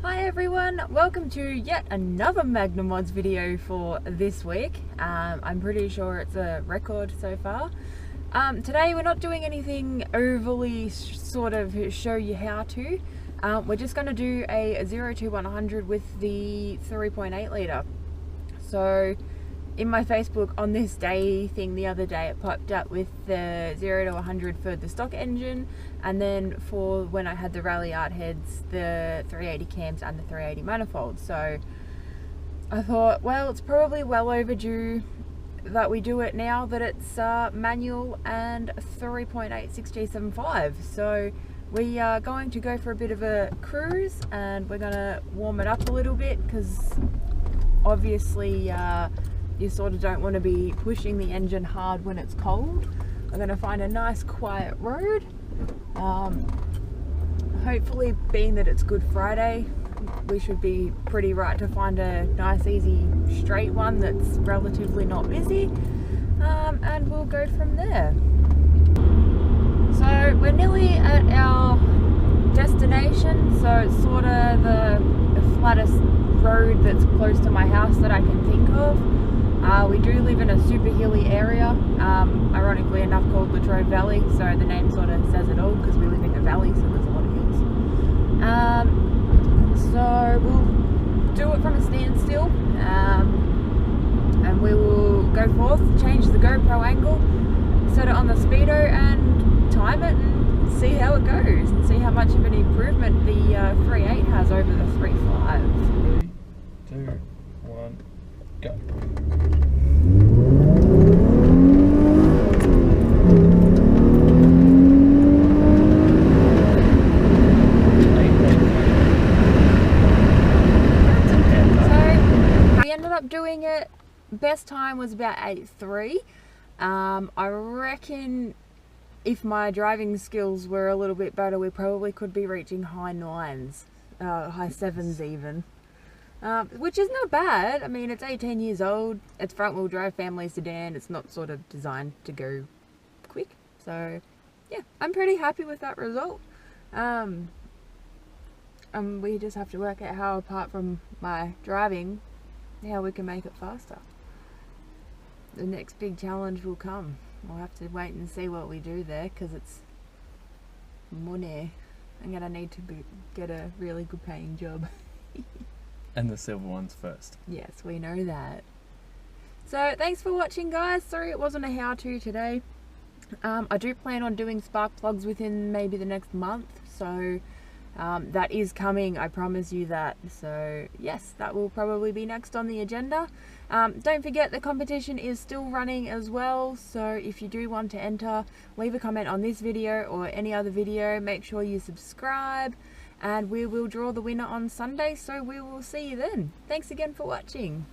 Hi everyone, welcome to yet another Magna mods video for this week. I'm pretty sure it's a record so far. Today we're not doing anything overly sort of show you how to. We're just going to do a 0 to 100 with the 3.8 litre. So in my Facebook on this day thing the other day, it popped up with the 0 to 100 for the stock engine, and then for when I had the rally art heads, the 380 cams and the 380 manifold. So I thought, well, it's probably well overdue that we do it now that it's manual and 3.8 6G75. So we are going to go for a bit of a cruise, and we're going to warm it up a little bit because obviously you sort of don't want to be pushing the engine hard when it's cold. I'm going to find a nice quiet road. Hopefully, being that it's Good Friday, we should be pretty right to find a nice easy straight one that's relatively not busy, and we'll go from there. So we're nearly at our destination, so it's sort of the flattest road that's close to my house that I can think of. We do live in a super hilly area, ironically enough called Latrobe Valley, so the name sort of says it all because we live in a valley, so there's a lot of hills. So we'll do it from a standstill, and we will go forth, change the GoPro angle, set it on the speedo and time it and see how it goes and see how much of an improvement the 3.8 has over the 3.5. 3, 2, 1, go. Doing it, best time was about 8.3. I reckon if my driving skills were a little bit better, we probably could be reaching high 9s, high 7s even, which is not bad. I mean, it's 18 years old, it's front wheel drive family sedan, it's not sort of designed to go quick, so yeah, I'm pretty happy with that result. We just have to work out how, apart from my driving, how we can make it faster. The next big challenge will come. We'll have to wait and see what we do there, because it's money. I'm gonna need to get a really good paying job. And the silver ones first. Yes, we know that. So thanks for watching, guys. Sorry it wasn't a how-to today. I do plan on doing spark plugs within maybe the next month, so that is coming, I promise you that. So yes, that will probably be next on the agenda. Don't forget the competition is still running as well, so if you do want to enter, leave a comment on this video or any other video. Make sure you subscribe, and we will draw the winner on Sunday, so we will see you then. Thanks again for watching.